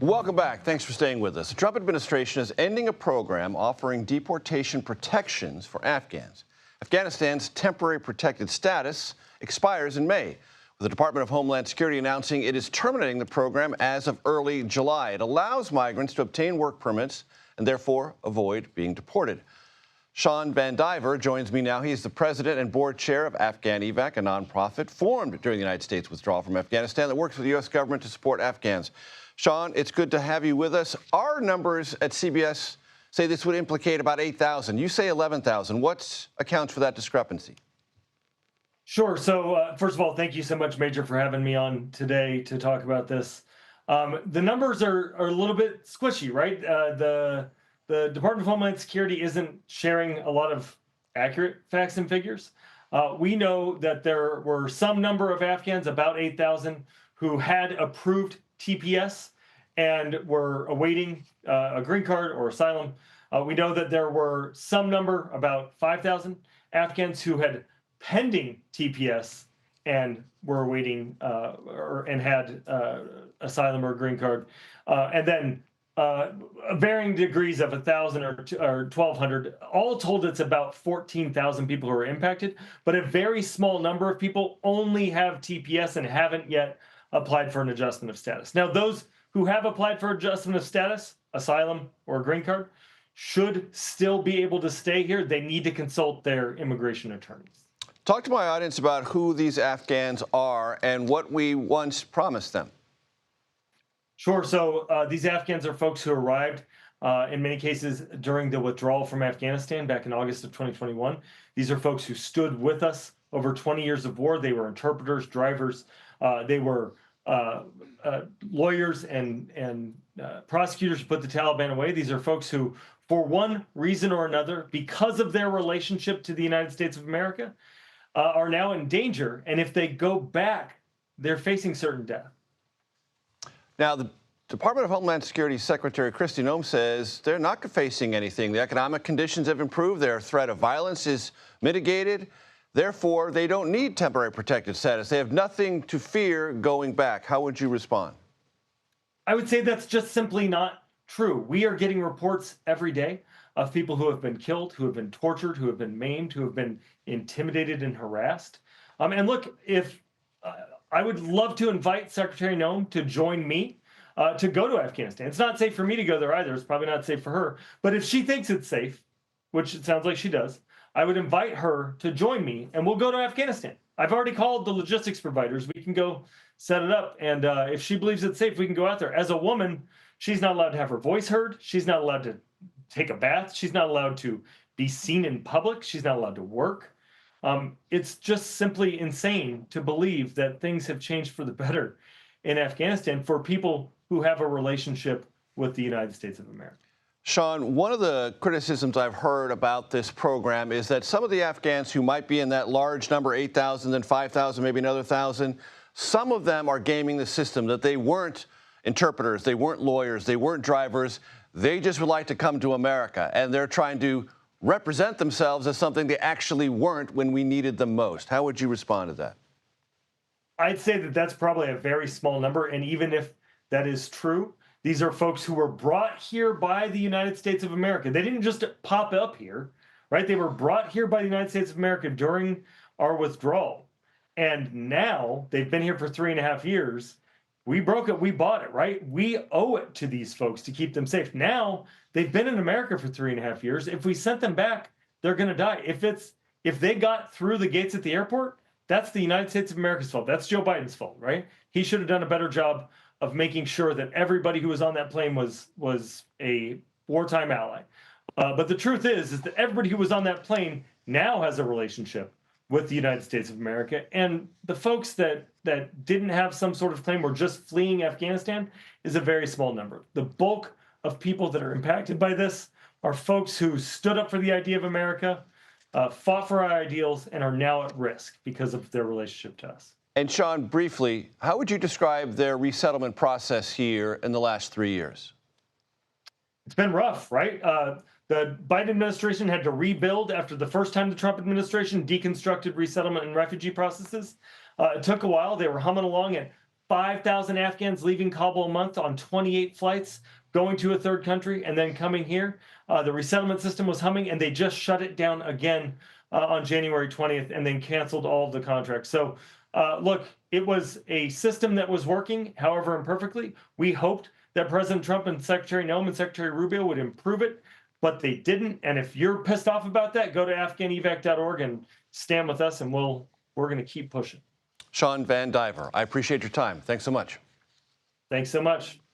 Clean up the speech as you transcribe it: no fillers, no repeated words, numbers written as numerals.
Welcome back. Thanks for staying with us. The Trump administration is ending a program offering deportation protections for Afghans. Afghanistan's temporary protected status expires in May, with the Department of Homeland Security announcing it is terminating the program as of early July. It allows migrants to obtain work permits and therefore avoid being deported. Shawn VanDiver joins me now. He is the president and board chair of Afghan Evac, a nonprofit formed during the United States withdrawal from Afghanistan that works with the U.S. government to support Afghans. Shawn, it's good to have you with us. Our numbers at CBS say this would implicate about 8,000. You say 11,000. What accounts for that discrepancy? Sure. So first of all, thank you so much, Major, for having me on today to talk about this. The numbers are a little bit squishy, right? The Department of Homeland Security isn't sharing a lot of accurate facts and figures. We know that there were some number of Afghans, about 8,000, who had approved TPS and were awaiting a green card or asylum. We know that there were some number, about 5,000 Afghans who had pending TPS and were awaiting and had asylum or green card. And then varying degrees of 1,000 or 1,200. All told, it's about 14,000 people who are impacted, but a very small number of people only have TPS and haven't yet applied for an adjustment of status. Now, those who have applied for adjustment of status, asylum or a green card, should still be able to stay here. They need to consult their immigration attorneys. Talk to my audience about who these Afghans are and what we once promised them. Sure. So these Afghans are folks who arrived in many cases during the withdrawal from Afghanistan back in August of 2021. These are folks who stood with us over 20 years of war. They were interpreters, drivers. They were lawyers and prosecutors who put the Taliban away. These are folks who, for one reason or another, because of their relationship to the United States of America, are now in danger. And if they go back, they're facing certain death. Now, the Department of Homeland Security Secretary Kristi Noem says they're not facing anything. The economic conditions have improved. Their threat of violence is mitigated. Therefore, they don't need temporary protected status. They have nothing to fear going back. How would you respond? I would say that's just simply not true. We are getting reports every day of people who have been killed, who have been tortured, who have been maimed, who have been intimidated and harassed. And look, if I would love to invite Secretary Noem to join me to go to Afghanistan. It's not safe for me to go there either. It's probably not safe for her. But if she thinks it's safe, which it sounds like she does, I would invite her to join me and we'll go to Afghanistan. I've already called the logistics providers. We can go set it up. And if she believes it's safe, we can go out there. As a woman, she's not allowed to have her voice heard. She's not allowed to take a bath. She's not allowed to be seen in public. She's not allowed to work. It's just simply insane to believe that things have changed for the better in Afghanistan for people who have a relationship with the United States of America. Shawn, one of the criticisms I've heard about this program is that some of the Afghans who might be in that large number, 8,000, then 5,000, maybe another 1,000, some of them are gaming the system, that they weren't interpreters, they weren't lawyers, they weren't drivers. They just would like to come to America, and they're trying to represent themselves as something they actually weren't when we needed them most. How would you respond to that? I'd say that that's probably a very small number. And even if that is true, these are folks who were brought here by the United States of America. They didn't just pop up here, right? They were brought here by the United States of America during our withdrawal. And now they've been here for 3.5 years. We broke it, we bought it, right? We owe it to these folks to keep them safe. Now they've been in America for 3.5 years. If we sent them back, they're going to die. If they got through the gates at the airport, that's the United States of America's fault. That's Joe Biden's fault, right? He should have done a better job of making sure that everybody who was on that plane was a wartime ally. But the truth is that everybody who was on that plane now has a relationship with the United States of America. And the folks that didn't have some sort of claim, were just fleeing Afghanistan, is a very small number. The bulk of people that are impacted by this are folks who stood up for the idea of America, fought for our ideals, and are now at risk because of their relationship to us. And Shawn, briefly, how would you describe their resettlement process here in the last 3 years? It's been rough, right? The Biden administration had to rebuild after the first time the Trump administration deconstructed resettlement and refugee processes. It took a while. They were humming along at 5,000 Afghans leaving Kabul a month on 28 flights, going to a third country, and then coming here. The resettlement system was humming, and they just shut it down again on January 20th and then canceled all of the contracts. So, look, it was a system that was working, however imperfectly. We hoped that President Trump and Secretary Noem and Secretary Rubio would improve it, but they didn't. And if you're pissed off about that, go to AfghanEvac.org and stand with us, and we're going to keep pushing. Shawn VanDiver, I appreciate your time. Thanks so much. Thanks so much.